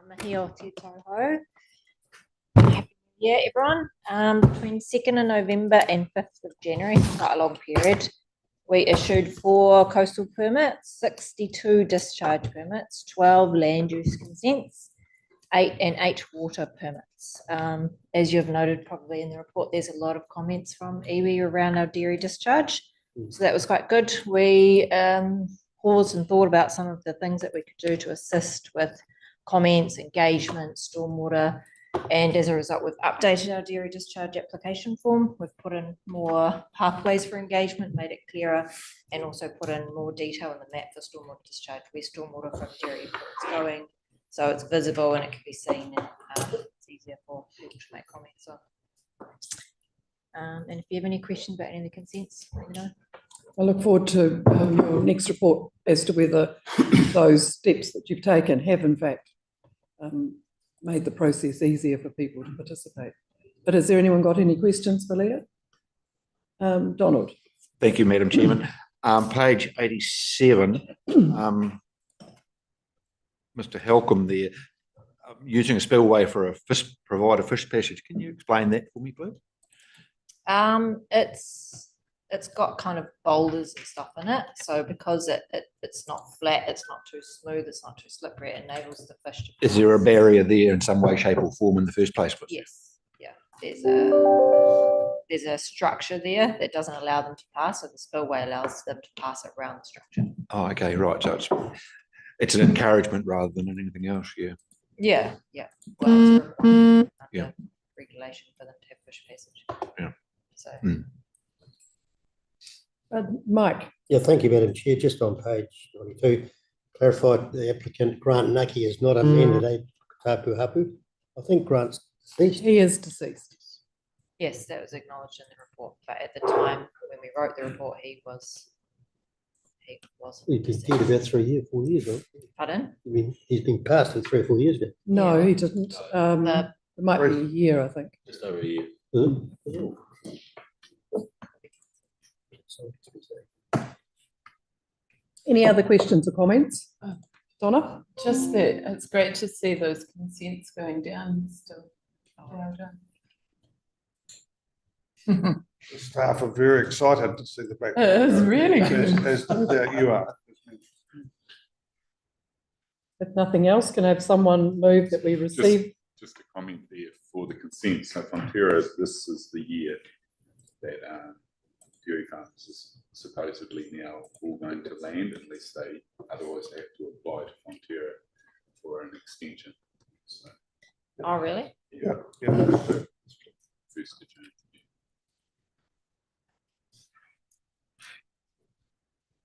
Mahi o te tauhou. Happy New Year, everyone. Between 2nd of November and 5th of January, quite a long period, we issued 4 coastal permits, 62 discharge permits, 12 land use consents, 8 water permits. As you've noted probably in the report, there's a lot of comments from iwi around our dairy discharge. So that was quite good. We paused and thought about some of the things that we could do to assist with comments, engagement, stormwater, and as a result, we've updated our dairy discharge application form. We've put in more pathways for engagement, made it clearer, and also put in more detail in the map for stormwater discharge, where stormwater from dairy is going, so it's visible and it can be seen, and it's easier for people to make comments on. And if you have any questions about any of the consents, let me know. I look forward to your next report as to whether those steps that you've taken have in fact made the process easier for people to participate. But has there anyone got any questions for Leah? Donald. Thank you, Madam Chairman. Page 87, Mr. Halcombe there, using a spillway for a provide a fish passage. Can you explain that for me, please? It's got kind of boulders and stuff in it, so because it's not flat, it's not too smooth, it's not too slippery, it enables the fish to pass. Is there a barrier there in some way, shape or form in the first place? Yes, yeah, there's a structure there that doesn't allow them to pass, so the spillway allows them to pass it around the structure. Oh, okay, right, so it's an encouragement rather than anything else. Yeah, well, it's under regulation for them to have fish passage. So Mike. Yeah, thank you, Madam Chair. Just on page 92, clarified the applicant Grant Nucky is not a candidate Tapu Hapu. I think Grant's deceased. He is deceased. yes, that was acknowledged in the report, but at the time when we wrote the report, he wasn't. He's been dead about 3 years, 4 years, right? Pardon? I mean, he's been passed for 3 or 4 years now. No, Yeah. he didn't. It might be a year, I think. Just over a year. Any other questions or comments? Donna? Just that it's great to see those consents going down still. Well done. The staff are very excited to see the back. It's really good. As you are. If nothing else, can I have someone move that we receive? Just a comment there for the consent. So Fonterra, this is the year that dairy farms is supposedly now all going to land unless they otherwise have to apply to Fonterra for an extension. So, Oh, really? Yeah. First of June.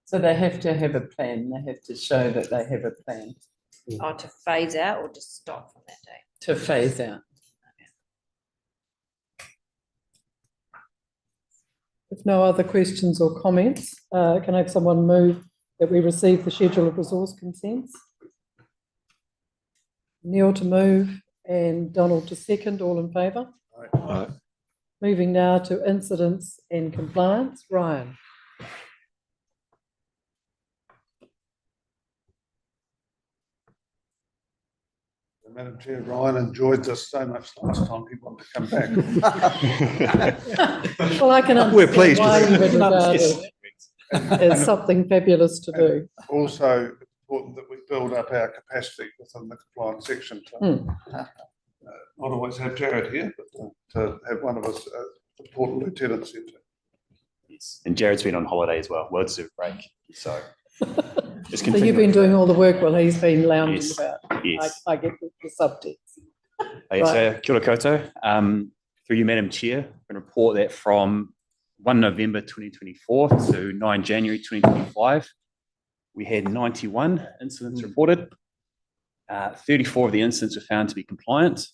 So they have to have a plan. They have to show that they have a plan Oh, to phase out or just stop from that day? to phase out. If no other questions or comments, can I have someone move that we receive the schedule of resource consents? Neil to move and Donald to second, all in favour? Right. Moving now to incidents and compliance. Ryan. Madam Chair, Ryan enjoyed this so much last time he wanted to come back. Well, I can understand We're pleased why with you would it. regard it as something fabulous to do. Also important that we build up our capacity within the compliance section. Not always have Jared here, but to have one of us important lieutenants here too. Yes. And Jared's been on holiday as well, well-deserved break. So just So you've been doing all the work while he's been lounging Yes. about. Yes. I get the subtext. Okay, so kia ora koutou. Through you, Madam Chair, I can report that from 1 November 2024 to 9 January 2025, we had 91 incidents reported. 34 of the incidents were found to be compliant,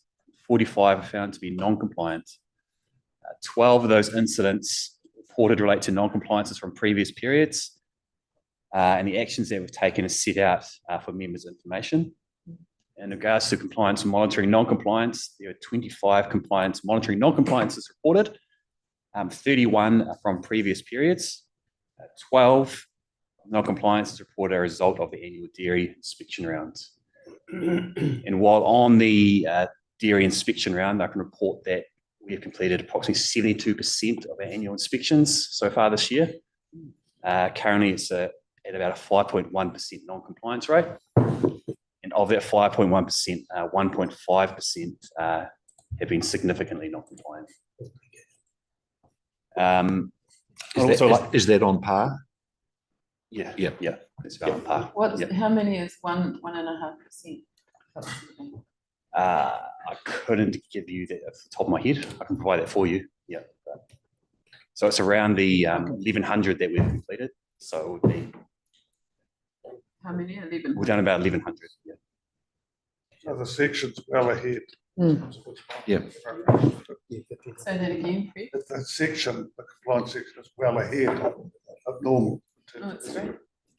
45 were found to be non-compliant. 12 of those incidents reported relate to non-compliances from previous periods. And the actions that we've taken is set out for members' information. In regards to compliance and monitoring non-compliance, there are 25 compliance monitoring non-compliances reported, 31 are from previous periods, 12 non-compliance is reported as a result of the annual dairy inspection rounds. And while on the dairy inspection round, I can report that we have completed approximately 72% of our annual inspections so far this year. Currently, it's at about a 5.1% non-compliance rate. And of that 5.1%, 1.5% have been significantly non-compliant. Is that on par? Yeah, Yeah. yeah, it's about on par. How many is 1.5%? I couldn't give you that off the top of my head. I can provide that for you. Yeah. So it's around the 1,100 that we've completed. So it would be. How many? 11. We've done about 1,100. Yeah. So the section's well ahead. Yeah. Say that again, Fred. The section, the compliance section is well ahead of normal. Oh, that's great.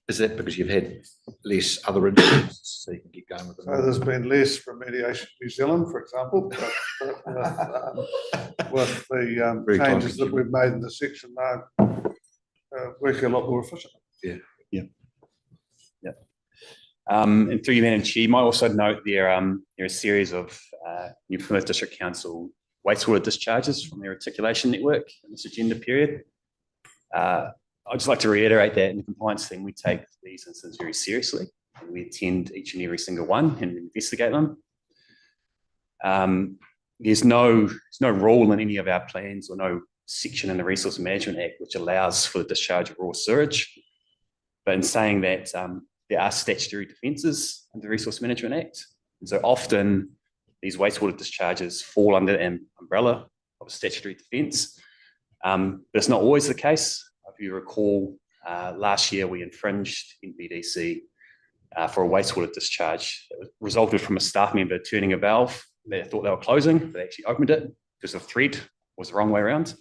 Is that because you've had less other incidents, so you can get going with So them? there's been less remediation in New Zealand, for example, but with the Very changes that time-consuming. we've made in the section now, working a lot more efficiently. And through you, Madam Chair, you might also note there are a series of New Plymouth District Council wastewater discharges from their articulation network in this agenda period. I'd just like to reiterate that in the compliance thing, we take these incidents very seriously. And we attend each and every single one and investigate them. There's no rule in any of our plans or no section in the Resource Management Act which allows for the discharge of raw sewage. But in saying that, there are statutory defences under the Resource Management Act. And so often these wastewater discharges fall under an umbrella of a statutory defence. But it's not always the case. If you recall, last year we infringed NPDC for a wastewater discharge that resulted from a staff member turning a valve. They thought they were closing, but they actually opened it because the thread was the wrong way around.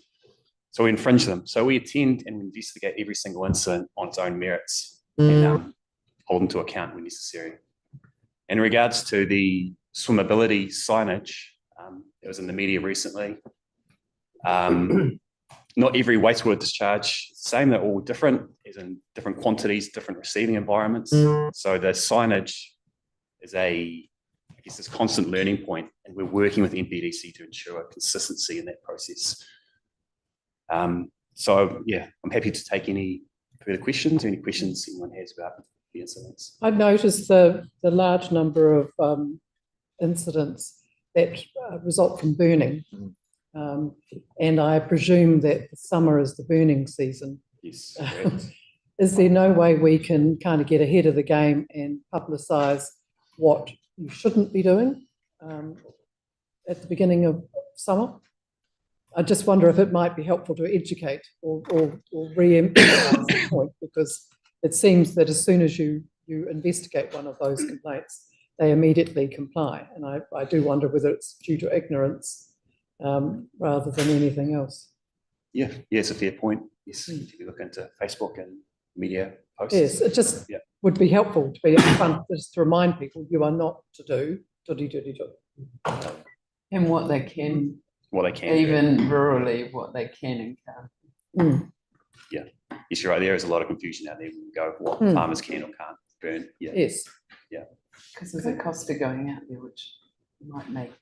So we infringed them. So we attend and investigate every single incident on its own merits and hold them to account when necessary. In regards to the swimmability signage, it was in the media recently. Not every wastewater discharge is the same, they're all different, as in different quantities, different receiving environments. So the signage is this constant learning point, and we're working with NPDC to ensure consistency in that process. So yeah, I'm happy to take any further questions, any questions anyone has about the incidents. I've noticed the large number of incidents that result from burning. And I presume that the summer is the burning season. Yes, correct. Is there no way we can kind of get ahead of the game and publicise what you shouldn't be doing at the beginning of summer? I just wonder if it might be helpful to educate or re-emphasise the point, because it seems that as soon as you investigate one of those complaints, they immediately comply. And I do wonder whether it's due to ignorance rather than anything else. Yeah, it's a fair point. Yes, if you look into Facebook and media posts. Yes, it just would be helpful to be upfront, just to remind people you are not to do. And what they can, even rurally, what they can and can't. Yeah, yes, you're right. There is a lot of confusion out there when you go what farmers can or can't burn. Yeah. Yes. Yeah. Because there's a cost of going out there, which might make,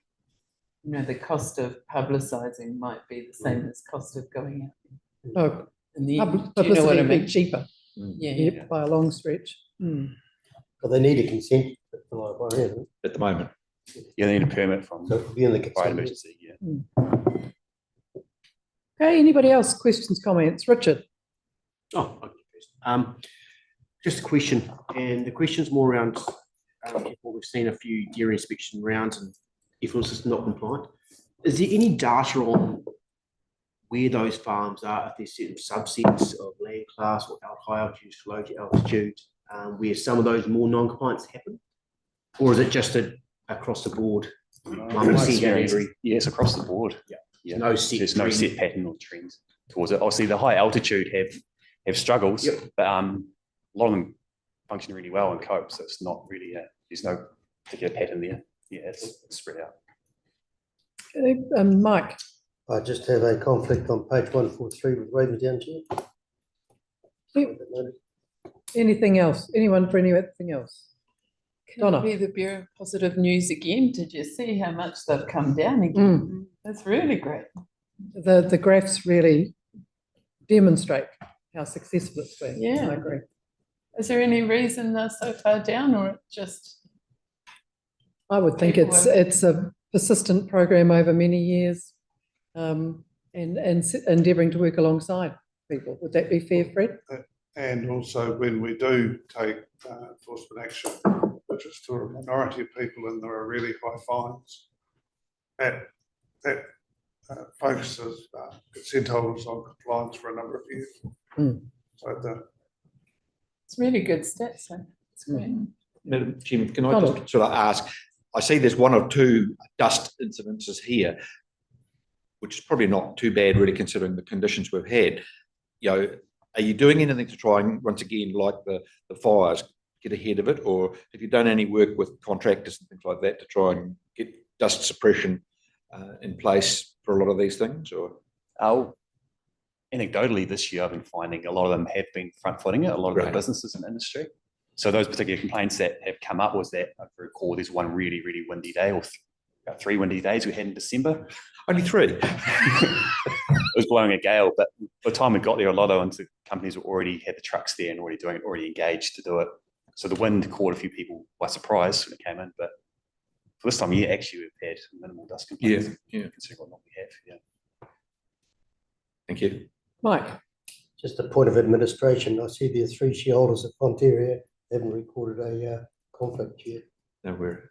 the cost of publicising might be the same as cost of going out there. Oh, And the, publicity do you know what I would be mean? cheaper. Yeah. By a long stretch. But they need a consent At the moment. Yeah, they need a permit from So it could be in the fire consent. emergency. Yeah. Okay, anybody else? Questions, comments? Richard? Oh, okay. Just a question, and the question's more around what we've seen a few dairy inspection rounds, and if it was just not compliant. Is there any data on where those farms are, if there's certain subsets of land class or high altitude, low altitude, where some of those more non-compliance happen? Or is it just across the board? Yeah, it's across the board. Yeah. There's no set pattern or trend towards it. Obviously, the high altitude have struggles, but a lot of them function really well and cope. So it's not really there's no particular pattern there. Yeah, it's spread out. Okay, Mike? I just have a conflict on page 143 with Ravendown Chair. Anything else? Anyone for anything else? Can Donna. I be the bearer of positive news again? Did you see how much they've come down again? Mm. That's really great. The graphs really demonstrate how successful it's been. Yeah. I agree. Is there any reason they're so far down, or just I would think People it's a persistent program over many years, and endeavouring to work alongside people. Would that be fair, Fred? And also when we do take enforcement action, which is to a minority of people and there are really high fines, that focuses consent holders on compliance for a number of years. Mm. So it's really good stats? So it's great. Madam Chairman, can I Donald. just sort of ask, I see there's one or two dust incidences here, which is probably not too bad really considering the conditions we've had. You know, are you doing anything to try and, once again, like the fires, get ahead of it? Or have you done any work with contractors and things like that to try and get dust suppression in place for a lot of these things? Or Anecdotally, this year I've been finding a lot of them have been front-footing it, a lot of the businesses and industry. So those particular complaints that have come up was that, I recall there's one really, really windy day, or about 3 windy days we had in December. Only 3. It was blowing a gale, but by the time we got there, a lot of companies were already had the trucks there and already doing it, already engaged to do it. So the wind caught a few people by surprise when it came in, but for this time of year, actually, we've had minimal dust complaints. Yeah. Considering what we have, yeah. Thank you. Mike. Just a point of administration, I see there are 3 shareholders at Fonterra haven't recorded a conflict yet. No, we're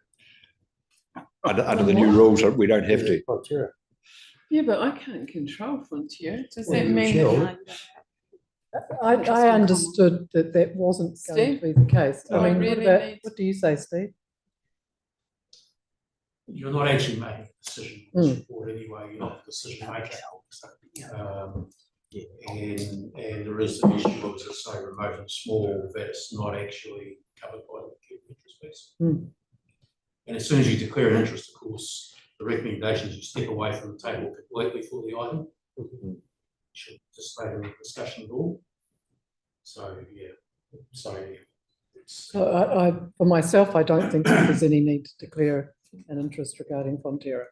under the new rules, we don't have to. Fonterra. Yeah, but I can't control Frontier. Does Well, that you mean shall. I understood that wasn't going to be the case. Do I really what do you say, Steve? You're not actually making a decision on this report anyway, you're not the decision maker. And there is an issue of, to say, remote and small, that's not actually covered by the interest piece. And as soon as you declare an interest, of course, the recommendation is you step away from the table completely for the item. You should participate in the discussion at all. So, yeah, it's. So for myself, I don't think that there's any need to declare an interest regarding Fonterra.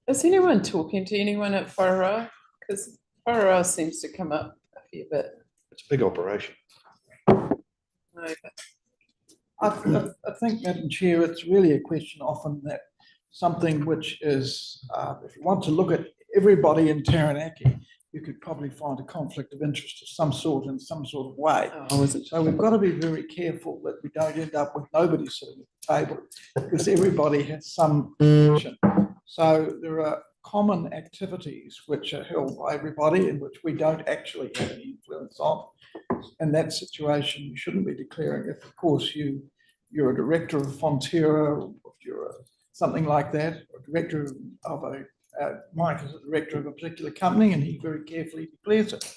Is anyone talking to anyone at Whareroa? Because Whareroa seems to come up a fair bit. It's a big operation. No, but I think, Madam Chair, it's really a question often that something which is, if you want to look at everybody in Taranaki, you could probably find a conflict of interest of some sort in some sort of way. So we've got to be very careful that we don't end up with nobody sitting at the table, because everybody has some connection. So there are common activities which are held by everybody and which we don't actually have any influence on. In that situation, you shouldn't be declaring if, of course, you're a director of Fonterra, or if you're something like that, or a director of Mike is a director of a particular company and he very carefully declares it.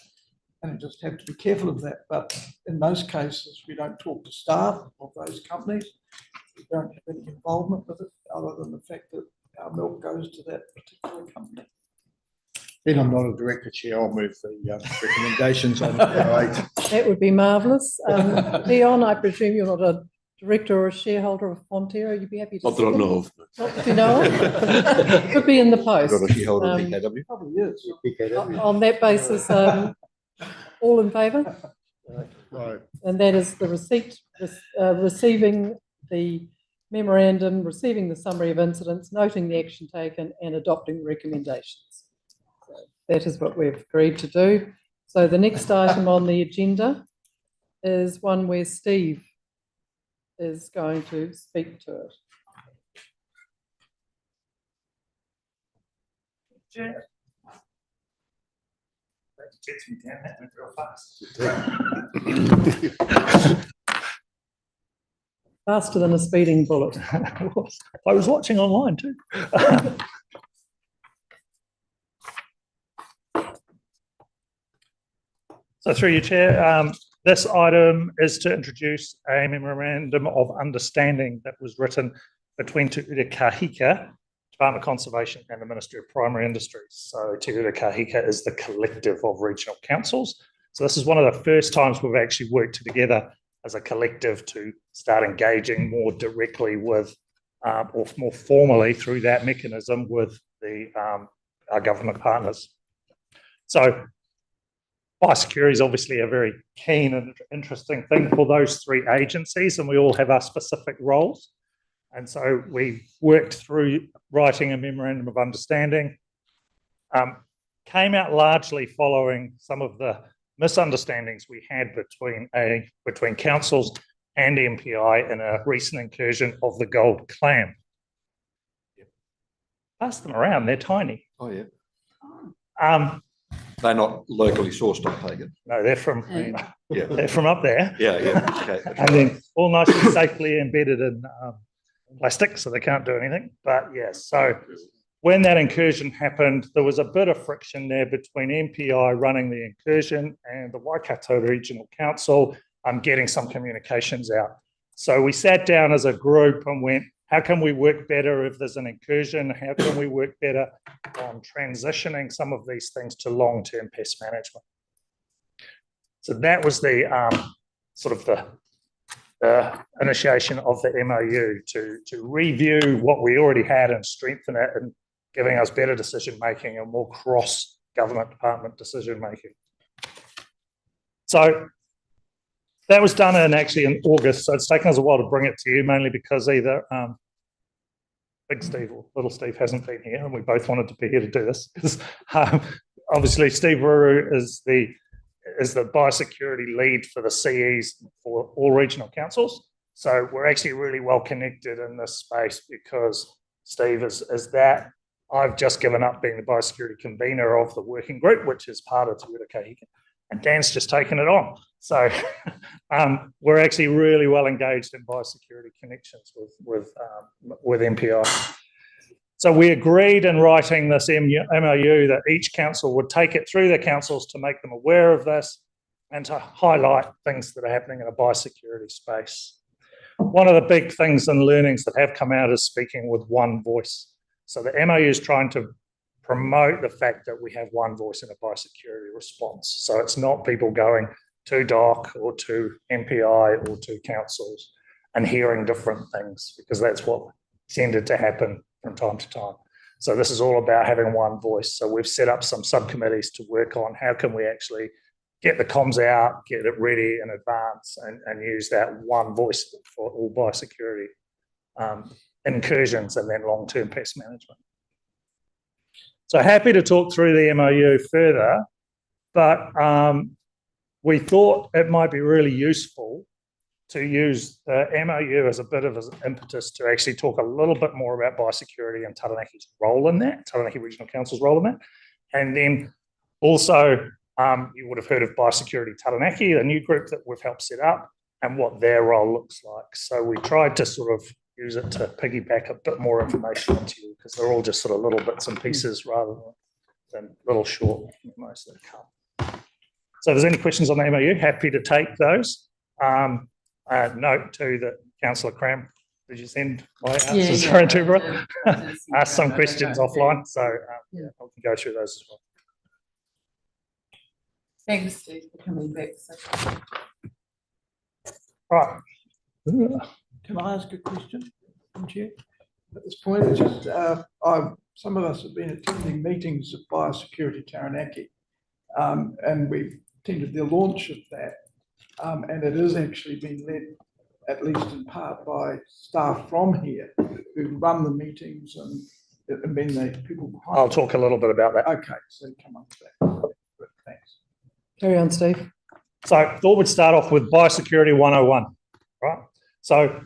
And you just have to be careful of that. But in most cases, we don't talk to staff of those companies. We don't have any involvement with it other than the fact that our milk goes to that particular company. Then I'm not a director, Chair. I'll move the recommendations on 8. That would be marvellous. Leon, I presume you're not a director or a shareholder of Fonterra. You'd be happy to. Not that I know of. Not that you know of. Could be in the post. Got a shareholder of BKW. Probably is. On that basis, all in favour? Right. And that is the receipt, receiving the memorandum, receiving the summary of incidents, noting the action taken and adopting the recommendations. So that is what we've agreed to do. So the next item on the agenda is one where Steve is going to speak to it. Chair. That gets me down that went real fast. Faster than a speeding bullet. I was watching online too. So through you, Chair, this item is to introduce a memorandum of understanding that was written between Te Ure Kahika, Department of Conservation, and the Ministry of Primary Industries. So Te Ure Kahika is the collective of regional councils. So this is one of the first times we've actually worked together as a collective to start engaging more directly with, or more formally through that mechanism with our government partners. So biosecurity is obviously a very keen and interesting thing for those three agencies, and we all have our specific roles. And so we worked through writing a memorandum of understanding. Came out largely following some of the misunderstandings we had between councils and MPI in a recent incursion of the gold clam. Pass them around, they're tiny. Oh, yeah. Um, They're not locally sourced, I take it. no, they're from Yeah. they're from up there. Yeah, yeah. Okay. And then all nicely safely embedded in plastic, so they can't do anything. But yes, so when that incursion happened, there was a bit of friction there between MPI running the incursion and the Waikato Regional Council getting some communications out. So we sat down as a group and went, how can we work better if there's an incursion? How can we work better on transitioning some of these things to long-term pest management? So that was the sort of the initiation of the MOU to review what we already had and strengthen it, and giving us better decision making and more cross-government department decision making. So that was done in August. So it's taken us a while to bring it to you, mainly because either Big Steve or Little Steve hasn't been here, and we both wanted to be here to do this. Because obviously Steve Ruru is the biosecurity lead for the CEs for all regional councils. So we're actually really well connected in this space because Steve is that. I've just given up being the biosecurity convener of the working group, which is part of Te Ura Kahika, and Dan's just taken it on. So we're actually really well engaged in biosecurity connections with MPI. So we agreed in writing this MOU that each council would take it through their councils to make them aware of this and to highlight things that are happening in a biosecurity space. One of the big things and learnings that have come out is speaking with one voice. So the MOU is trying to promote the fact that we have one voice in a biosecurity response. So it's not people going to DOC or to MPI or to councils and hearing different things, because that's what tended to happen from time to time. So this is all about having one voice. So we've set up some subcommittees to work on how can we actually get the comms out, get it ready in advance, and use that one voice for all biosecurity incursions and then long-term pest management. So happy to talk through the MOU further, but we thought it might be really useful to use the MOU as a bit of an impetus to actually talk a little bit more about biosecurity and Taranaki's role in that, Taranaki Regional Council's role in that. And then also, you would have heard of Biosecurity Taranaki, a new group that we've helped set up, and what their role looks like. So we tried to sort of use it to piggyback a bit more information onto you, because they're all just sort of little bits and pieces rather than little short memos that come. So if there's any questions on the MOU, happy to take those. Note too that Councillor Cram, did you send my answers for Tubera? Ask some questions offline, so I can go through those as well. Thanks, Steve, for coming back. Right. Can I ask a question, Chair? At this point, it's just some of us have been attending meetings of Biosecurity Taranaki, and we've attended the launch of that, and it is actually being led, at least in part, by staff from here who run the meetings and then the people behind. I'll talk a little bit about that. Okay, so come on to that. Good, thanks. Carry on, Steve. So I thought we'd start off with Biosecurity 101, right? So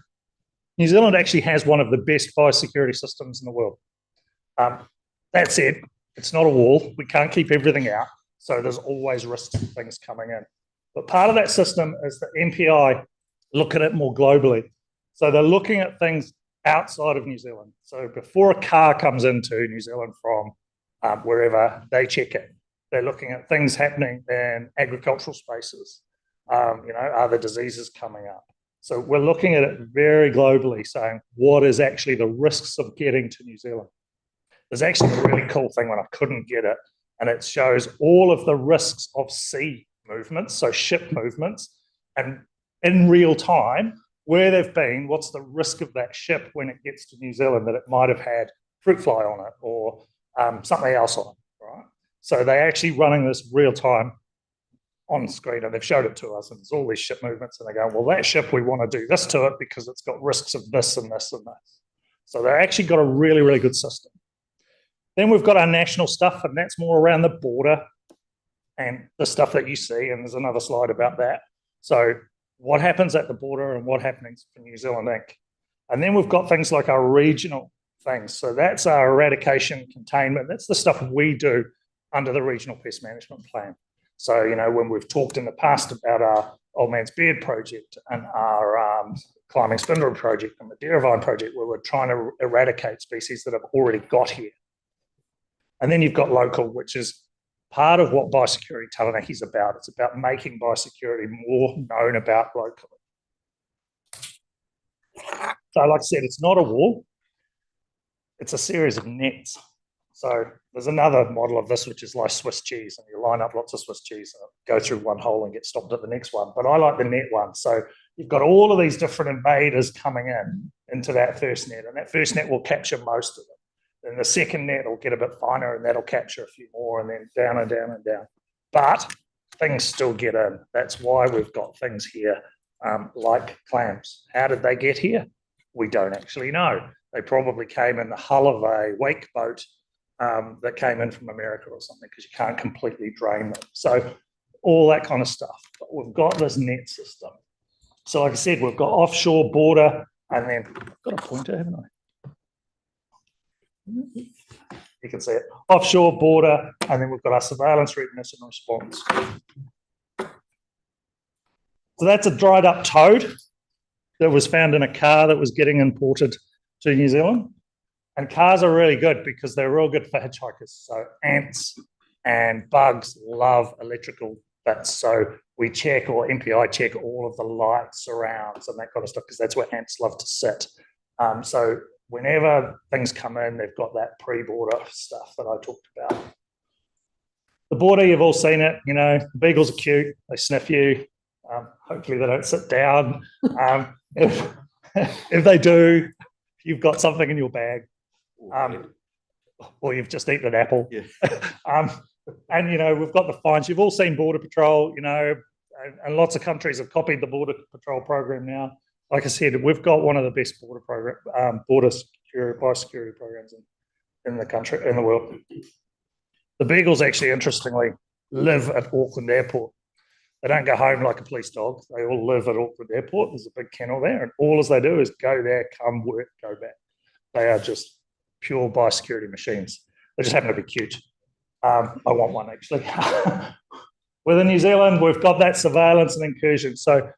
New Zealand actually has one of the best biosecurity systems in the world. That said, it's not a wall. We can't keep everything out. So there's always risks and things coming in. But part of that system is that MPI look at it more globally. So they're looking at things outside of New Zealand. So before a car comes into New Zealand from wherever, they check it. They're looking at things happening in agricultural spaces. Are there diseases coming up? So we're looking at it very globally, saying what is actually the risks of getting to New Zealand. There's actually a really cool thing when I couldn't get it, and it shows all of the risks of sea movements, so ship movements, and in real time where they've been, what's the risk of that ship when it gets to New Zealand that it might have had fruit fly on it or something else on it, right? So they're actually running this real time on screen, and they've showed it to us, and there's all these ship movements, and they go, well, that ship, we want to do this to it because it's got risks of this and this and this. So they've actually got a really, really good system. Then we've got our national stuff, and that's more around the border and the stuff that you see, and there's another slide about that. So what happens at the border and what happens for New Zealand Inc. And then we've got things like our regional things. So that's our eradication containment. That's the stuff we do under the regional pest management plan. So, you know, when we've talked in the past about our Old Man's Beard project and our climbing spindle project and the Deervine project, where we're trying to eradicate species that have already got here. And then you've got local, which is part of what biosecurity Taranaki is about. It's about making biosecurity more known about locally. So like I said, it's not a wall. It's a series of nets. So there's another model of this, which is like Swiss cheese, and you line up lots of Swiss cheese and go through one hole and get stopped at the next one. But I like the net one. So you've got all of these different invaders coming into that first net, and that first net will capture most of them. Then the second net will get a bit finer, and that'll capture a few more, and then down and down and down. But things still get in. That's why we've got things here like clams. How did they get here? We don't actually know. They probably came in the hull of a wake boat that came in from America or something, because you can't completely drain them. So all that kind of stuff. But we've got this net system. So like I said, we've got offshore, border, and then I've got a pointer, haven't I? You can see it. Offshore, border, and then we've got our surveillance, readiness, and response. So that's a dried up toad that was found in a car that was getting imported to New Zealand. And cars are really good because they're real good for hitchhikers. So ants and bugs love electrical bits. So we check, or MPI check, all of the lights, surrounds, and that kind of stuff, because that's where ants love to sit. So whenever things come in, they've got that pre-border stuff that I talked about. The border, you've all seen it. You know, the beagles are cute. They sniff you. Hopefully they don't sit down. If they do, you've got something in your bag. Or you've just eaten an apple. Yeah. And, you know, we've got the fines. You've all seen Border Patrol, you know, and lots of countries have copied the Border Patrol program now. Like I said, we've got one of the best border security, biosecurity programs in the country, in the world. The beagles actually, interestingly, live at Auckland Airport. They don't go home like a police dog. They all live at Auckland Airport. There's a big kennel there, and all as they do is go there, come work, go back. They are just pure biosecurity machines. They just happen to be cute. I want one, actually. Within New Zealand, we've got that surveillance and incursion. So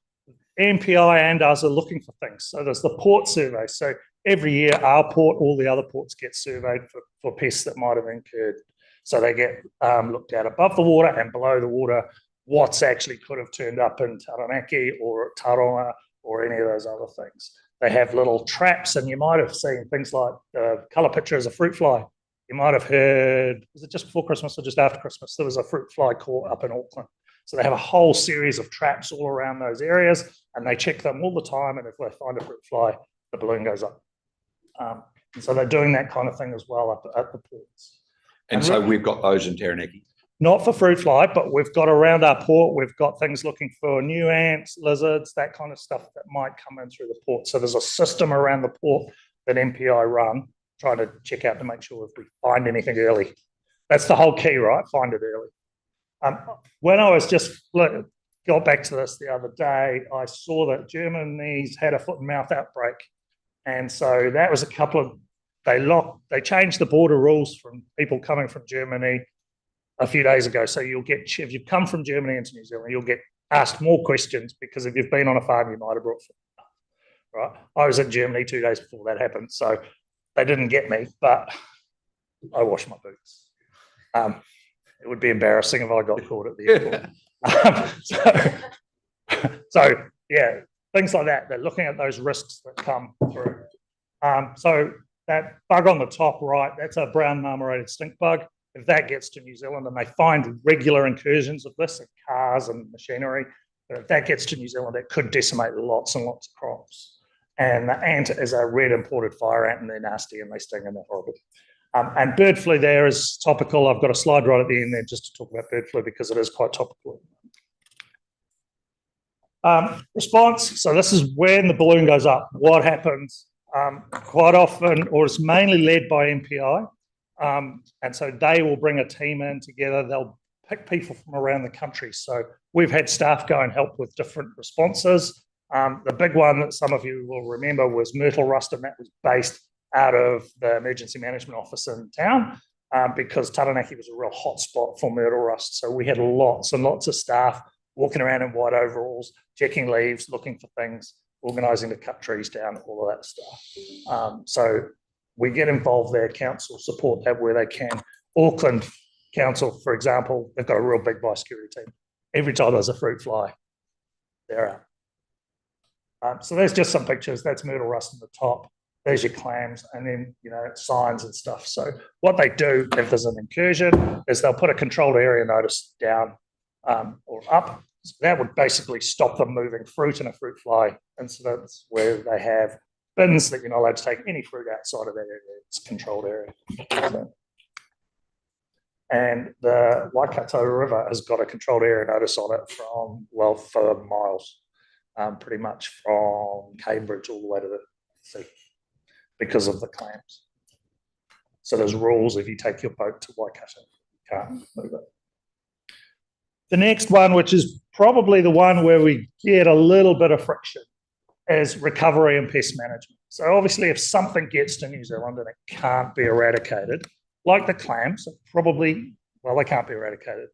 MPI and us are looking for things. So there's the port survey. So every year, our port, all the other ports get surveyed for pests that might have incurred. So they get looked at above the water and below the water, what's actually could have turned up in Taranaki or Taronga or any of those other things. They have little traps, and you might have seen things like the colour picture is a fruit fly. You might have heard, was it just before Christmas or just after Christmas, there was a fruit fly caught up in Auckland. So they have a whole series of traps all around those areas, and they check them all the time, and if they find a fruit fly, the balloon goes up. And so they're doing that kind of thing as well up at the ports. And so we've got those in Taranaki. Not for fruit fly, but we've got around our port, we've got things looking for new ants, lizards, that kind of stuff that might come in through the port. So there's a system around the port that MPI run, trying to check out to make sure if we find anything early. That's the whole key, right? Find it early. When I was got back to this the other day, I saw that Germany's had a foot and mouth outbreak. And so that was they changed the border rules from people coming from Germany a few days ago. So you'll get, if you've come from Germany into New Zealand, you'll get asked more questions, because if you've been on a farm, you might have brought food. Right? I was in Germany 2 days before that happened, so they didn't get me, but I washed my boots. It would be embarrassing if I got caught at the airport. So yeah, things like that. They're looking at those risks that come through. So that bug on the top right, that's a brown marmorated stink bug. If that gets to New Zealand and they find regular incursions of this in cars and machinery, But if that gets to New Zealand, it could decimate lots and lots of crops. And the ant is a red imported fire ant, and they're nasty and they sting and they're horrible. And bird flu there is topical. I've got a slide right at the end there just to talk about bird flu because it is quite topical. Response. So this is when the balloon goes up. What happens? Quite often, or it's mainly led by MPI. And so they will bring a team in together. They'll pick people from around the country. So we've had staff go and help with different responses. The big one that some of you will remember was myrtle rust, and that was based out of the emergency management office in town because Taranaki was a real hot spot for myrtle rust. So we had lots and lots of staff walking around in white overalls, checking leaves, looking for things, organising to cut trees down, all of that stuff. So we get involved there, council support that where they can. Auckland Council, for example, they've got a real big biosecurity team. Every time there's a fruit fly, they're out. So there's just some pictures. That's myrtle rust on the top. There's your clams, and then, signs and stuff. So what they do if there's an incursion is they'll put a controlled area notice down or up. So that would basically stop them moving fruit in a fruit fly incidents where they have bins that you're not allowed to take any fruit outside of that area. It's a controlled area. So, and the Waikato River has got a controlled area notice on it for miles, pretty much from Cambridge all the way to the sea because of the clams. So there's rules if you take your boat to Waikato, you can't move it. The next one, which is probably the one where we get a little bit of friction, is recovery and pest management. So obviously if something gets to New Zealand and it can't be eradicated, like the clams, they can't be eradicated.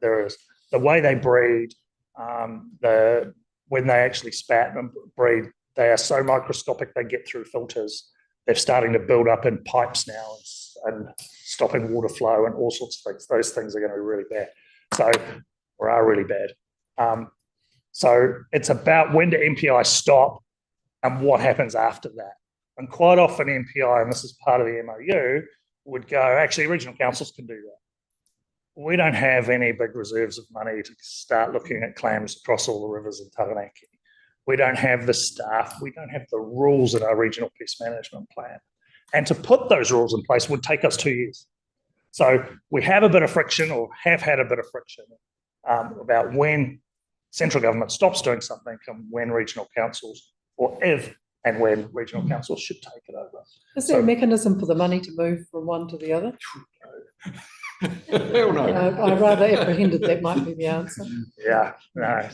There is the way they breed, when they actually spat and breed, they are so microscopic they get through filters. They're starting to build up in pipes now and stopping water flow and all sorts of things. Those things are going to be really bad. Or are really bad. So it's about when do MPI stop and what happens after that. And quite often MPI, and this is part of the MOU, would go, actually regional councils can do that. We don't have any big reserves of money to start looking at clams across all the rivers in Taranaki. We don't have the staff. We don't have the rules in our regional pest management plan. And to put those rules in place would take us 2 years. So we have a bit of friction, or have had a bit of friction, about when central government stops doing something and when regional councils, or if and when regional councils should take it over. Is there a mechanism for the money to move from one to the other? Hell no. I rather apprehended that might be the answer. Yeah, no.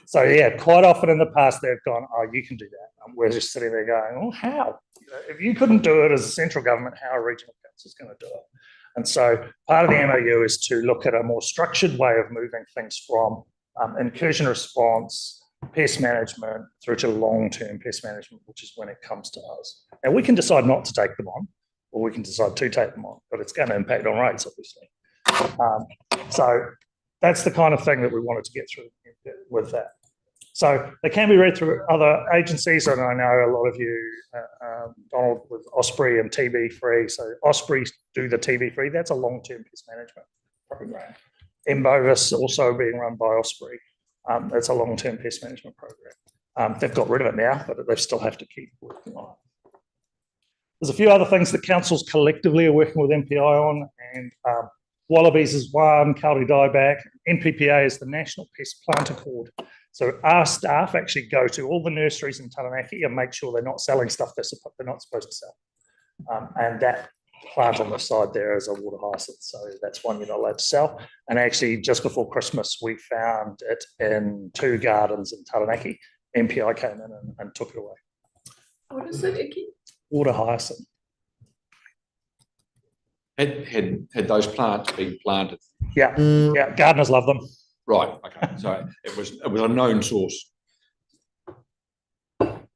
So yeah, quite often in the past they've gone, oh, you can do that. And we're just sitting there going, oh, how? If you couldn't do it as a central government, how are regional councils going to do it? And so part of the MOU is to look at a more structured way of moving things from incursion response, pest management, through to long-term pest management, which is when it comes to us. And we can decide not to take them on, or we can decide to take them on, but it's going to impact on rates, obviously. So that's the kind of thing that we wanted to get through with that. So they can be read through other agencies, and I know a lot of you, Donald, with Osprey and TB Free. So Osprey do the TB Free. That's a long-term pest management program. Mbovis also being run by Osprey. That's a long-term pest management program. They've got rid of it now, but they still have to keep working on it. There's a few other things that councils collectively are working with MPI on, and Wallabies is one, Kauri dieback. NPPA is the National Pest Plant Accord. So our staff actually go to all the nurseries in Taranaki and make sure they're not selling stuff they're not supposed to sell. And that plant on the side there is a water hyacinth, so that's one you're not allowed to sell. And actually, just before Christmas, we found it in 2 gardens in Taranaki. MPI came in and took it away. What is it, Icky? Water hyacinth. Had those plants been planted? Yeah, yeah. Gardeners love them. Right. Okay. So it was a known source.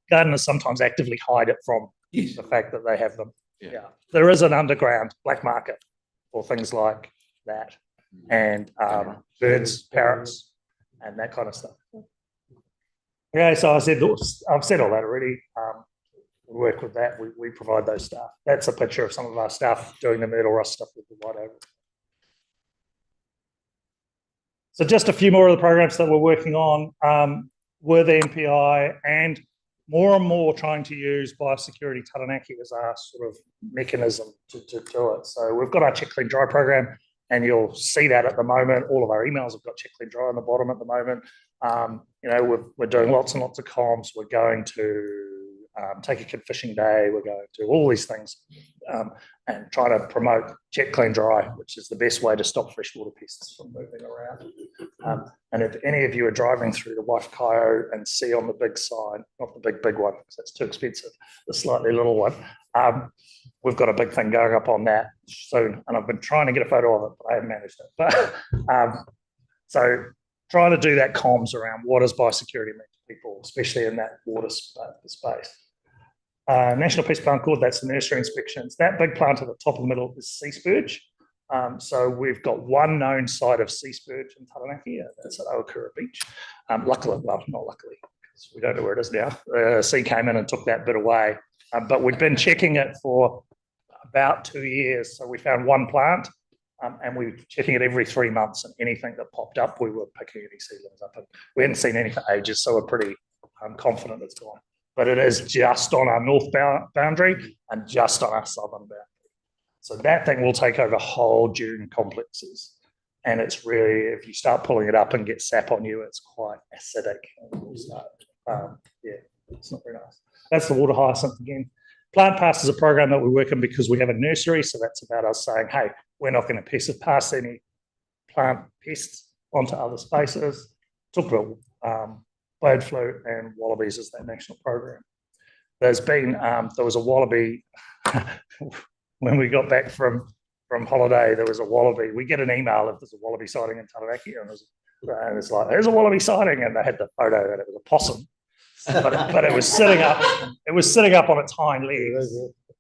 Gardeners sometimes actively hide it from the fact that they have them. Yeah. There is an underground black market for things like that, and birds, parrots, and that kind of stuff. Okay, so I've said all that already. We work with that. We provide those staff. That's a picture of some of our staff doing the myrtle rust stuff with the white over. So just a few more of the programs that we're working on with the MPI, and more trying to use Biosecurity Taranaki as our sort of mechanism to do it. So we've got our Check Clean Dry program, and you'll see that at the moment. All of our emails have got Check Clean Dry on the bottom at the moment. We're doing lots and lots of comms. We're going to take a kid fishing day. We're going to do all these things and try to promote Check Clean Dry, which is the best way to stop freshwater pests from moving around. And if any of you are driving through the Waifakaio and see on the big sign, not the big one, because that's too expensive, the slightly little one, we've got a big thing going up on that soon. And I've been trying to get a photo of it, but I haven't managed it. But so trying to do that comms around what does biosecurity mean to people, especially in that water space. National Pest Plant Board, that's the nursery inspections. That big plant at the top of the middle is sea spurge. So we've got one known site of sea spurge in Taranaki, that's at Ohakura Beach. Luckily, well, not luckily, because we don't know where it is now. The sea came in and took that bit away. But we've been checking it for about 2 years. So we found one plant, and we were checking it every 3 months, and anything that popped up, we were picking any seedlings up. And we hadn't seen any for ages, so we're pretty confident it's gone. But it is just on our north boundary and just on our southern boundary. So that thing will take over whole dune complexes. And it's really, if you start pulling it up and get sap on you, it's quite acidic. And it's not very nice. That's the water hyacinth again. Plant Pass is a program that we work in because we have a nursery. So that's about us saying, hey, we're not going to pass any plant pests onto other spaces. Talk about bird flu and wallabies as that national program. There's been, there was a wallaby, when we got back from holiday, there was a wallaby. We get an email if there's a wallaby sighting in Taranaki, and it's like, there's a wallaby sighting, and they had the photo that it was a possum, but it was sitting up on its hind legs.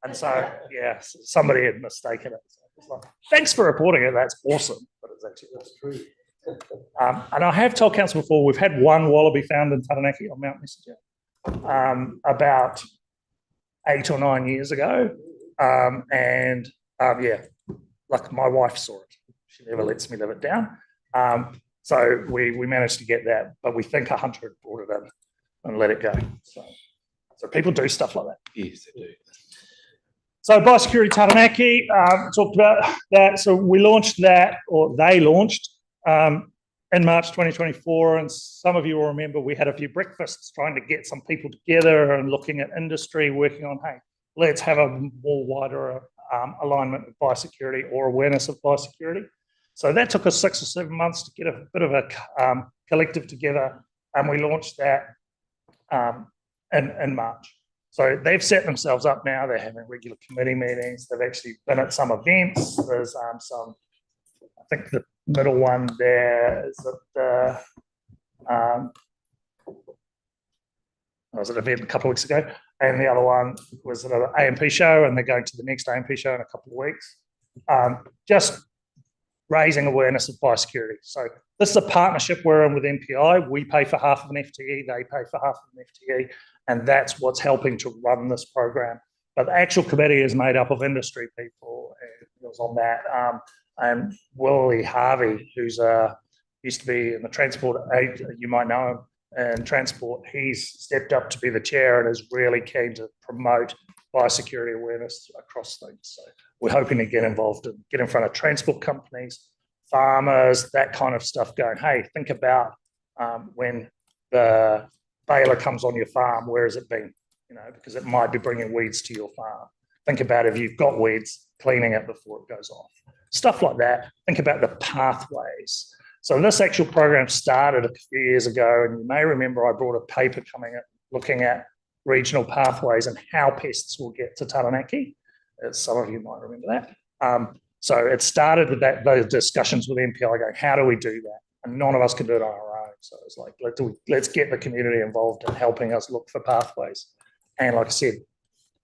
And so, yeah, somebody had mistaken it. So it's like, thanks for reporting it, that's awesome, but it's actually true. And I have told council before, we've had one wallaby found in Taranaki on Mount Messenger about 8 or 9 years ago. Like my wife saw it. She never lets me live it down. So we managed to get that, but we think a hunter had brought it in and let it go. So people do stuff like that. Yes, they do. So Biosecurity Taranaki, talked about that. So we launched that, or they launched in March 2024, and some of you will remember we had a few breakfasts trying to get some people together and looking at industry, working on, hey, let's have a more wider alignment with biosecurity or awareness of biosecurity. So that took us 6 or 7 months to get a bit of a collective together, and we launched that in March. So they've set themselves up now. They're having regular committee meetings. They've actually been at some events. There's some, I think the middle one there is at the, I was at an event a couple of weeks ago, and the other one was at an AMP show, and they're going to the next AMP show in a couple of weeks. Just raising awareness of biosecurity. So this is a partnership we're in with MPI. We pay for half of an FTE, they pay for half of an FTE, and that's what's helping to run this program. But the actual committee is made up of industry people, and it was on that. And Willie Harvey, who's used to be in the transport aid, you might know him, and transport, he's stepped up to be the chair and is really keen to promote biosecurity awareness across things. So we're hoping to get involved and get in front of transport companies, farmers, that kind of stuff, going, hey, think about when the baler comes on your farm, where has it been? You know, because it might be bringing weeds to your farm. Think about if you've got weeds, cleaning it before it goes off. Stuff like that. Think about the pathways. So this actual program started a few years ago, and you may remember I brought a paper coming at looking at regional pathways and how pests will get to Taranaki. Some of you might remember that. So it started with those discussions with MPI going, how do we do that? And none of us can do it on our own. So it's like, let's get the community involved in helping us look for pathways. And like I said,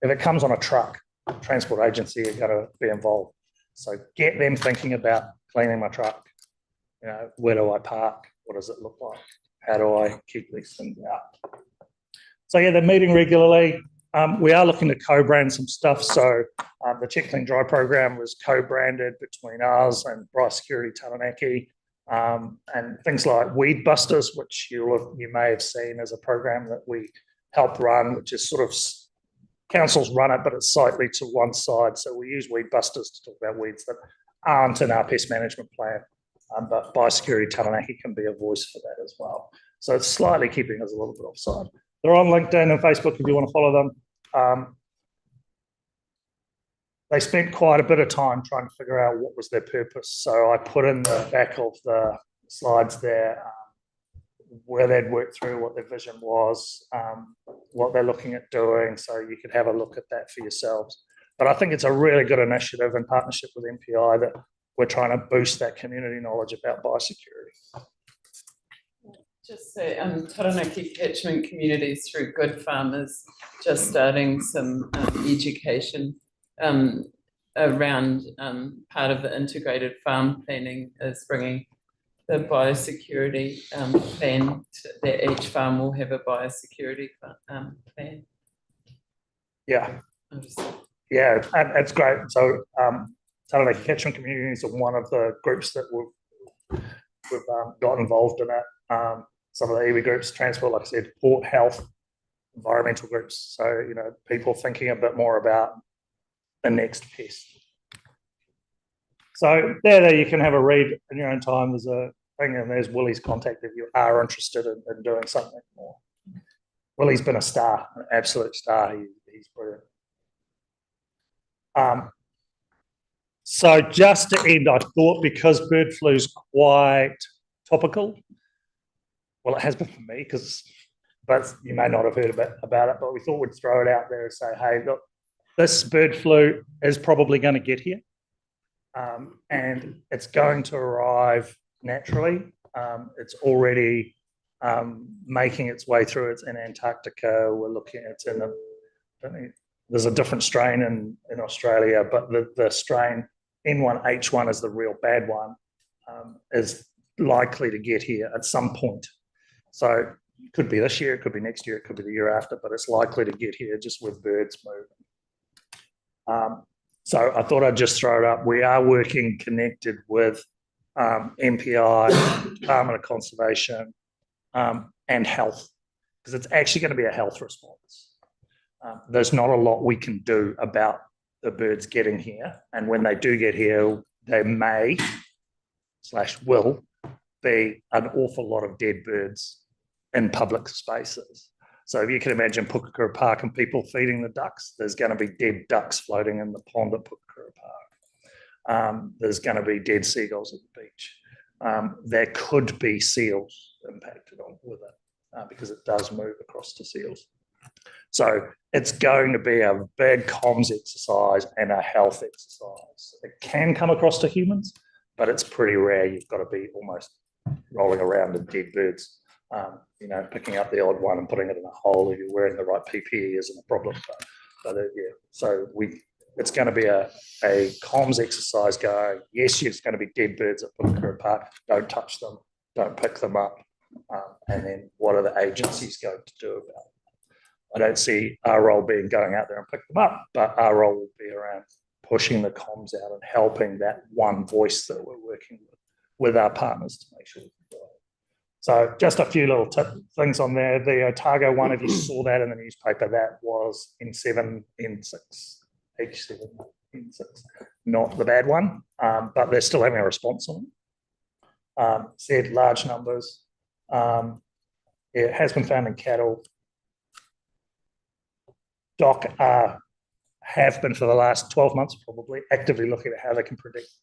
if it comes on a truck, transport agency are going to be involved. So get them thinking about cleaning my truck. You know, where do I park? What does it look like? How do I keep these things out? So yeah, they're meeting regularly. We are looking to co-brand some stuff. So the Check Clean Dry program was co-branded between us and Biosecurity Taranaki. And things like Weed Busters, which you may have seen as a program that we help run, which is sort of councils run it, but it's slightly to one side. So we use Weed Busters to talk about weeds that aren't in our pest management plan. But Biosecurity Taranaki can be a voice for that as well. So it's slightly keeping us a little bit offside. They're on LinkedIn and Facebook if you want to follow them. They spent quite a bit of time trying to figure out what was their purpose. So I put in the back of the slides there where they'd worked through what their vision was, what they're looking at doing, so you could have a look at that for yourselves. But I think it's a really good initiative in partnership with MPI that we're trying to boost that community knowledge about biosecurity. Just say, Taranaki catchment communities through Good Farmers, just starting some education around part of the integrated farm planning is bringing the biosecurity plan that each farm will have a biosecurity plan. Yeah, yeah, and it's great. So Taranaki catchment communities are one of the groups that we've got involved in it. Some of the iwi groups, transport, like I said, port, health, environmental groups. So, you know, people thinking a bit more about the next pest. So there you can have a read in your own time. There's a thing, and there's Willie's contact if you are interested in doing something more. Willie's been a star, an absolute star. He's brilliant. So just to end, I thought because bird flu is quite topical, well, it has been for me, but you may not have heard about it, but we thought we'd throw it out there and say, hey, look, this bird flu is probably going to get here, and it's going to arrive naturally. It's already making its way through. It's in Antarctica. We're looking at there's a different strain in Australia, but the strain N1H1 is the real bad one, is likely to get here at some point. So it could be this year, it could be next year, it could be the year after, but it's likely to get here just with birds moving. So I thought I'd just throw it up. We are working connected with MPI, Department of Conservation, and health, because it's actually going to be a health response. There's not a lot we can do about the birds getting here, and when they do get here, they may/will be an awful lot of dead birds in public spaces. So if you can imagine Pukakura Park and people feeding the ducks, there's going to be dead ducks floating in the pond at Pukakura Park. There's going to be dead seagulls at the beach. There could be seals impacted on with it because it does move across to seals. So it's going to be a big comms exercise and a health exercise. It can come across to humans, but it's pretty rare. You've got to be almost rolling around in dead birds. You know, picking up the odd one and putting it in a hole if you're wearing the right PPE isn't a problem. But yeah, so it's going to be a comms exercise going, yes, it's going to be dead birds at Pukakura Park. Don't touch them. Don't pick them up. And then what are the agencies going to do about it? I don't see our role being going out there and pick them up, but our role will be around pushing the comms out and helping that one voice that we're working with our partners to make sure we can do it. So just a few little things on there. The Otago one, if you saw that in the newspaper, that was N7, N6, H7, N6, not the bad one, but they're still having a response on it. Said large numbers. It has been found in cattle. DOC have been for the last 12 months probably actively looking at how they can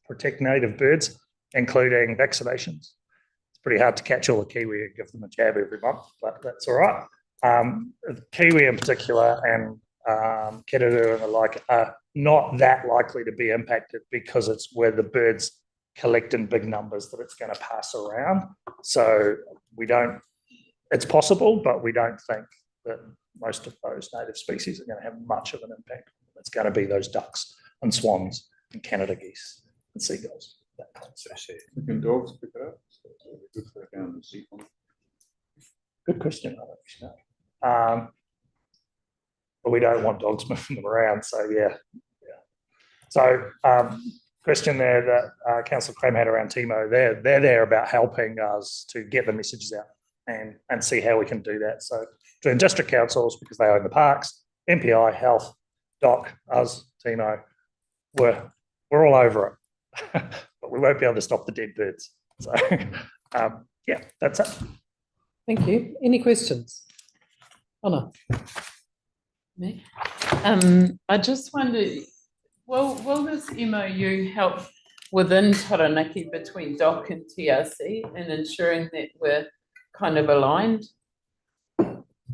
protect native birds, including vaccinations. It's pretty hard to catch all the kiwi and give them a jab every month, but that's all right. Kiwi in particular and Kiriru and the like are not that likely to be impacted because it's where the birds collect in big numbers that it's going to pass around. So it's possible, but we don't think that most of those native species are going to have much of an impact. It's going to be those ducks and swans and Canada geese and seagulls. That kind of stuff. Can dogs pick it up? So good for down the sea. Good question. But we don't want dogs moving them around. So yeah. So question there that Councillor Cram had around Timo, they're there about helping us to get the messages out and see how we can do that. So between district councils, because they own the parks, MPI, Health, Doc, us, Timo, we're all over it, but we won't be able to stop the dead birds. So yeah, that's it. Thank you. Any questions? Anna? Me? I just wonder, will this MOU help within Taranaki between DOC and TRC in ensuring that we're kind of aligned?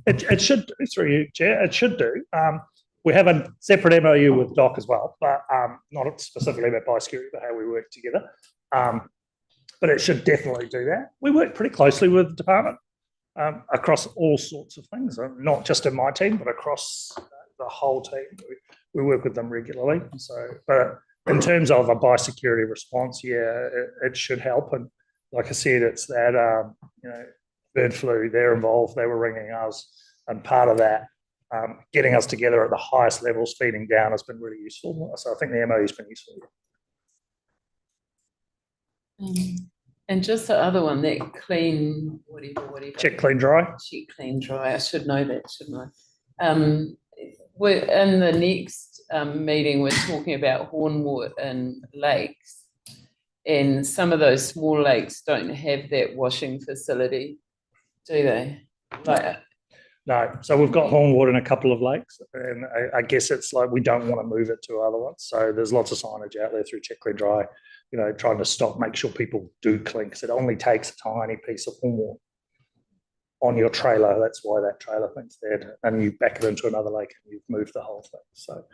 It should do, through you, Chair, it should do. We have a separate MOU with DOC as well, but not specifically about biosecurity, but how we work together. But it should definitely do that. We work pretty closely with the department across all sorts of things, not just in my team, but across the whole team. We work with them regularly. So, but in terms of a biosecurity response, yeah, it should help. And like I said, it's that, bird flu, they're involved, they were ringing us. And part of that, getting us together at the highest levels, feeding down has been really useful. So I think the MOU has been useful. And just the other one, that clean, whatever. Check, clean, dry. Check, clean, dry. I should know that, shouldn't I? We're in the next meeting, we're talking about Hornwood and lakes. And some of those small lakes don't have that washing facility, do they? No, so we've got Hornwood in a couple of lakes, and I guess it's like we don't want to move it to other ones. So there's lots of signage out there through Check, Clean, Dry, trying to make sure people do clean, because it only takes a tiny piece of Hornwood on your trailer. That's why that trailer thing's there, and you back it into another lake and you've moved the whole thing. So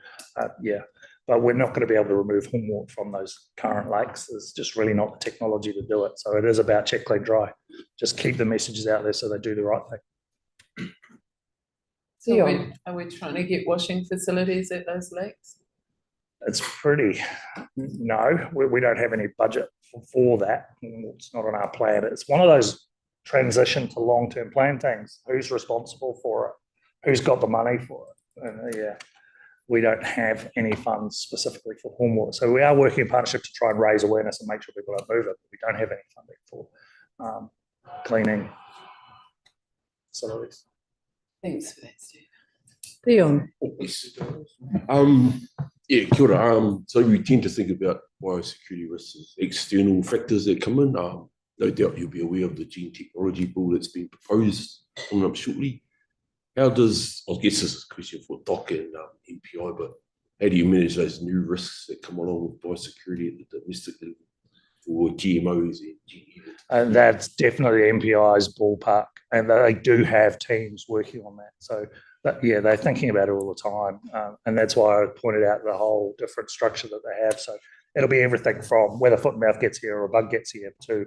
yeah, but we're not going to be able to remove Hornwood from those current lakes. There's just really not the technology to do it. So it is about Check, Clean, Dry. Just keep the messages out there so they do the right thing. So are we trying to get washing facilities at those lakes? It's pretty, no, we don't have any budget for that. It's not on our plan. It's one of those transition to long-term plan things. Who's responsible for it? Who's got the money for it? And yeah, we don't have any funds specifically for Hornwood. So we are working in partnership to try and raise awareness and make sure people don't move it. But we don't have any funding for cleaning facilities. Thanks for that, Steve. Dion? Yeah, kia ora. So we tend to think about biosecurity risks as external factors that come in. No doubt you'll be aware of the gene technology bill that's been proposed coming up shortly. How does, I guess this is a question for DOC and MPI, but how do you manage those new risks that come along with biosecurity at the domestic level for GMOs and GE? And that's definitely MPI's ballpark, and they do have teams working on that. So yeah, they're thinking about it all the time, and that's why I pointed out the whole different structure that they have. So it'll be everything from whether foot and mouth gets here or a bug gets here to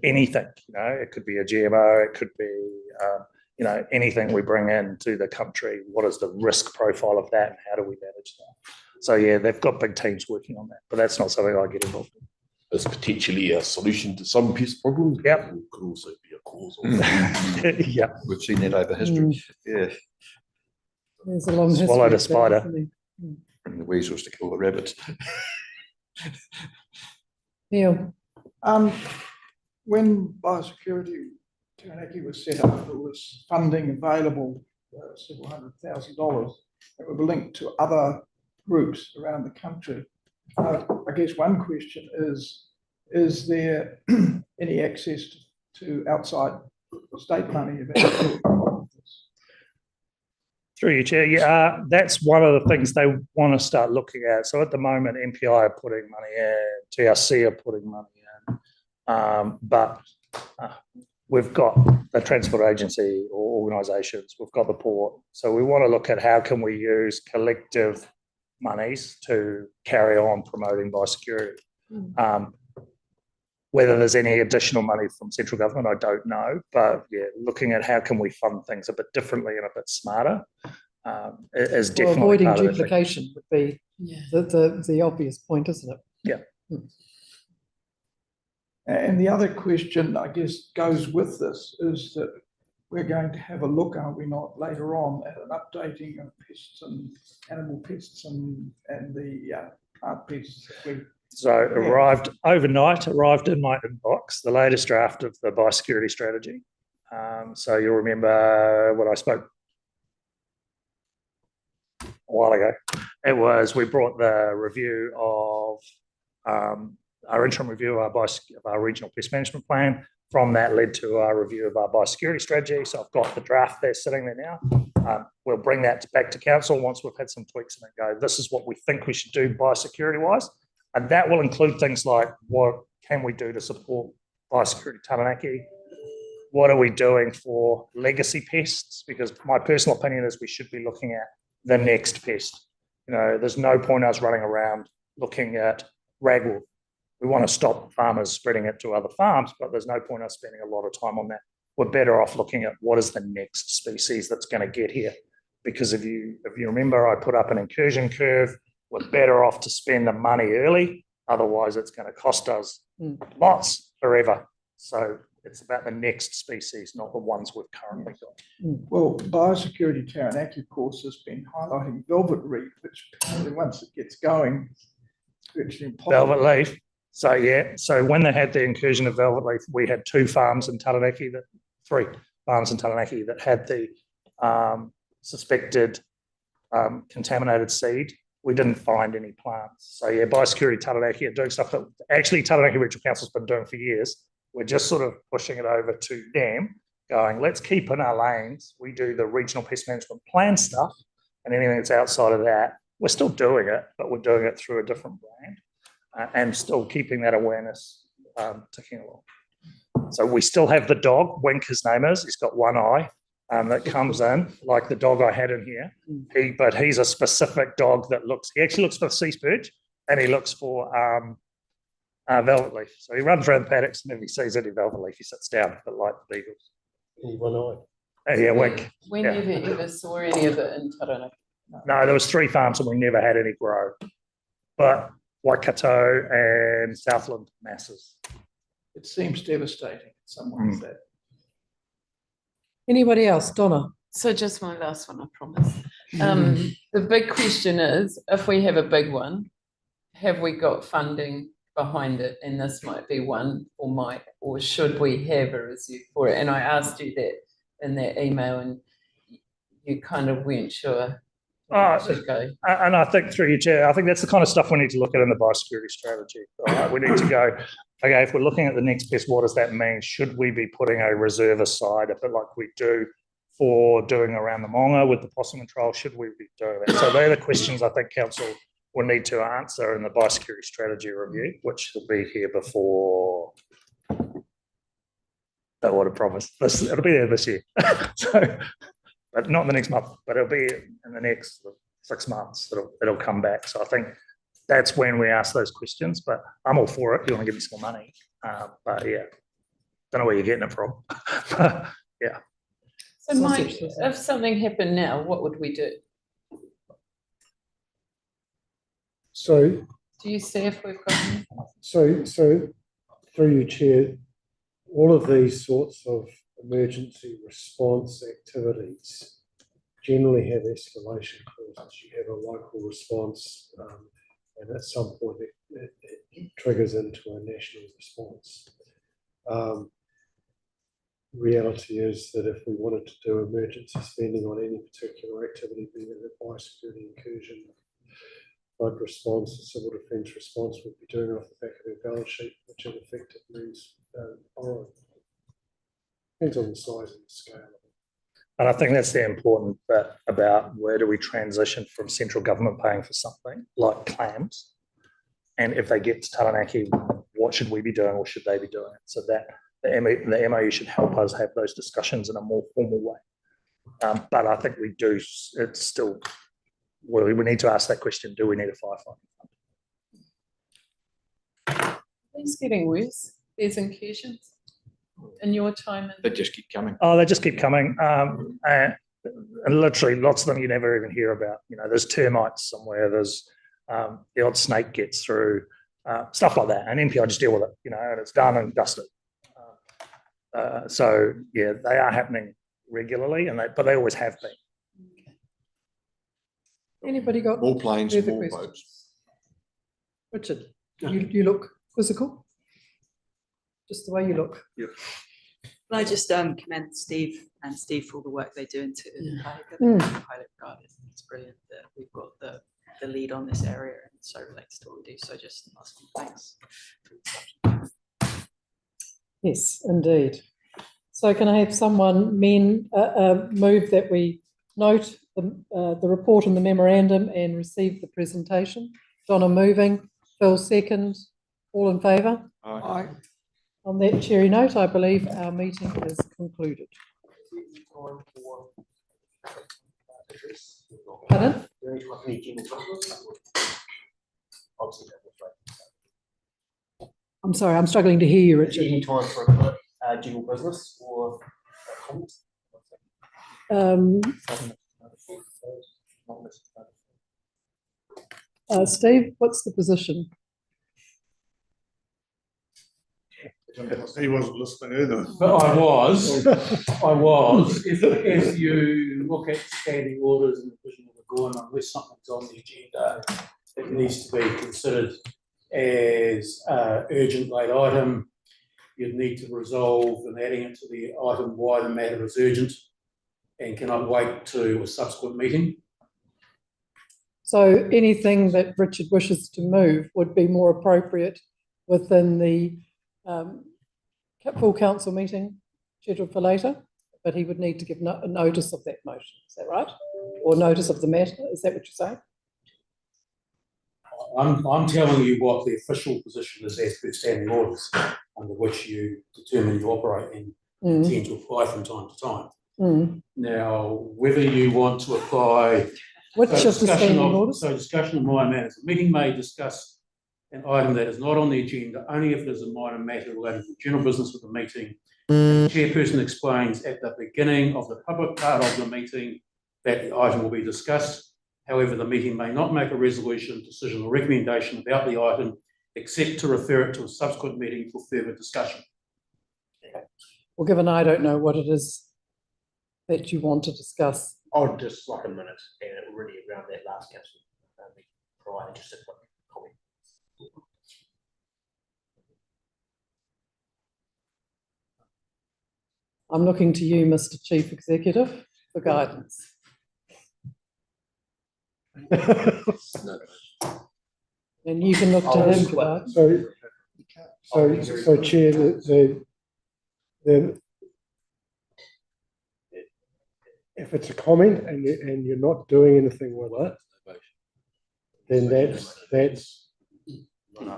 anything. It could be a GMO, it could be anything we bring into the country. What is the risk profile of that, and how do we manage that? So yeah, they've got big teams working on that, but that's not something I get involved in. As potentially a solution to some pest problems. Yep. It could also be a cause. Yeah, we've seen that over history. Yeah, there's a long history. Swallowed a spider. Bring the weasels to kill the rabbits. Neil? When biosecurity Taranaki was set up, there was funding available, several $100,000 that were linked to other groups around the country. I guess one question is there any access to outside state money available? Through you, Chair. Yeah, that's one of the things they want to start looking at. So at the moment, MPI are putting money in, TRC are putting money in, but we've got the transport agency or organisations, we've got the port. So we want to look at how can we use collective monies to carry on promoting biosecurity. Whether there's any additional money from central government, I don't know. But yeah, looking at how can we fund things a bit differently and a bit smarter is definitely avoiding part of duplication would be the obvious point, isn't it? Yeah. And the other question, I guess, goes with this is that we're going to have a look, are we not, later on at an updating of pests and animal pests and the art piece. So arrived overnight, arrived in my inbox, the latest draft of the biosecurity strategy. So you'll remember when I spoke a while ago, we brought the review of our interim review of our regional pest management plan. From that led to our review of our biosecurity strategy. So I've got the draft there sitting there now. We'll bring that back to council once we've had some tweaks and go, this is what we think we should do biosecurity wise. And that will include things like what can we do to support biosecurity Taranaki? What are we doing for legacy pests? Because my personal opinion is we should be looking at the next pest. There's no point us running around looking at ragwort. We want to stop farmers spreading it to other farms, but there's no point us spending a lot of time on that. We're better off looking at what is the next species that's going to get here. Because if you remember, I put up an incursion curve. We're better off to spend the money early. Otherwise, it's going to cost us lots forever. So it's about the next species, not the ones we've currently got. Well, biosecurity Taranaki, of course, has been highlighting velvet reef, which apparently once it gets going, it's virtually impossible. Velvet leaf. So yeah, so when they had the incursion of velvet leaf, we had 3 farms in Taranaki that had the suspected contaminated seed. We didn't find any plants. So yeah, biosecurity Taranaki are doing stuff that actually Taranaki Regional Council's been doing for years. We're just sort of pushing it over to them, going, let's keep in our lanes. We do the regional pest management plan stuff, and anything that's outside of that, we're still doing it, but we're doing it through a different brand. And still keeping that awareness ticking along. So we still have the dog, Wink his name is, he's got one eye that comes in, like the dog I had in here. But he's a specific dog that he actually looks for sea spurge and he looks for velvet leaf. So he runs around the paddocks and if he sees any velvet leaf, he sits down, but like the beagles. One eye. Yeah, Wink. When you ever saw any of it in Taranaki? No, there was 3 farms and we never had any grow. But Waikato and Southland masses. It seems devastating in some ways. That. Anybody else? Donna? So just one last one, I promise. The big question is, if we have a big one, have we got funding behind it? And this might be one or should we have a reserve for it? And I asked you that in that email and you kind of weren't sure. And I think through your chair, I think that's the kind of stuff we need to look at in the biosecurity strategy. Right? We need to go, okay, if we're looking at the next best, what does that mean? Should we be putting a reserve aside, a bit like we do for doing around the Monga with the possum control? Should we be doing that? So they're the questions I think council will need to answer in the biosecurity strategy review, which will be here before. Don't want to promise. It'll be there this year. But not in the next month, but it'll be in the next 6 months. It'll come back. So I think that's when we ask those questions. But I'm all for it. You want to give me some more money, but yeah, don't know where you're getting it from. Yeah. So Mike, if something happened now, what would we do? So, do you see if we've got anything? So through you, Chair, all of these sorts of emergency response activities generally have escalation clauses. You have a local response, and at some point it triggers into a national response. Reality is that if we wanted to do emergency spending on any particular activity, be it a biosecurity incursion, flood response, a civil defence response, we'd be doing it off the back of our balance sheet, which in effect it means borrowing. Depends on the size and the scale. And I think that's the important bit about where do we transition from central government paying for something like clams, and if they get to Taranaki, what should we be doing or should they be doing it? So that the MOU should help us have those discussions in a more formal way. But I think we do, it's still, well, we need to ask that question, do we need a firefighting fund? It's getting worse, these incursions. In your time? They just keep coming. Oh, they just keep coming. And literally lots of them you never even hear about. You know, there's termites somewhere, there's the odd snake gets through, stuff like that. And NPI just deal with it, you know, and it's done and dusted. So, yeah, they are happening regularly, but they always have been. Anybody got more planes, further more questions? boats? Richard, you look quizzical. Just the way you look. Can I just commend Steve and Steve for all the work they do into highly regarded. It's brilliant that we've got the lead on this area and so relates to what we do. So just asking thanks. Yes, indeed. So can I have someone move that we note the report and the memorandum and receive the presentation? Donna moving, Phil second, all in favour? Aye. On that cheery note, I believe our meeting is concluded. Pardon? I'm sorry, I'm struggling to hear you, Richard. Any time for general business or comments? Steve, what's the position? He wasn't listening either. But I was. If you look at standing orders and the vision of the board, unless something's on the agenda, it needs to be considered as urgent late item. You'd need to resolve and adding it to the item why the matter is urgent and cannot wait to a subsequent meeting. So anything that Richard wishes to move would be more appropriate within the full council meeting scheduled for later, but he would need to give a notice of that motion. Is that right? Or notice of the matter? Is that what you're saying? I'm telling you what the official position is as per standing orders, under which you determine you operate and intend to apply from time to time. Now, whether you want to apply which of the standing orders? So discussion of minor matters. The meeting may discuss an item that is not on the agenda only if it is a minor matter related to general business of the meeting. The chairperson explains at the beginning of the public part of the meeting that the item will be discussed. However, the meeting may not make a resolution, decision, or recommendation about the item except to refer it to a subsequent meeting for further discussion. Well, given I don't know what it is that you want to discuss. I'll just like a minute and already around that last council meeting prior, just a quick comment. I'm looking to you, Mr. Chief Executive, for guidance. And you can look to him for guidance. So Chair, if it's a comment and you're not doing anything with it, then that's you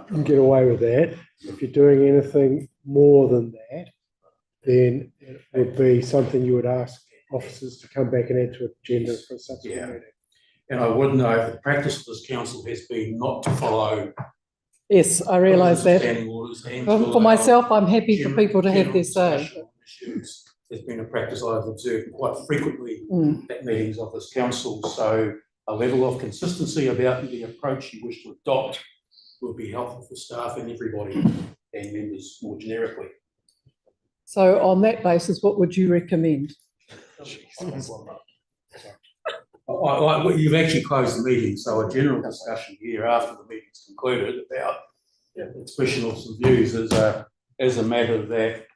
can get away with that. If you're doing anything more than that, then it would be something you would ask officers to come back and add to agenda for a subsequent meeting. And I would know if the practice of this council has been not to follow. Yes, I realise that. For myself, I'm happy for people to have their say. There's been a practice I've observed quite frequently at meetings of this council. So a level of consistency about the approach you wish to adopt will be helpful for staff and everybody and members more generically. So on that basis, what would you recommend? You've actually closed the meeting, so a general discussion here after the meeting's concluded about expression of some views as a matter that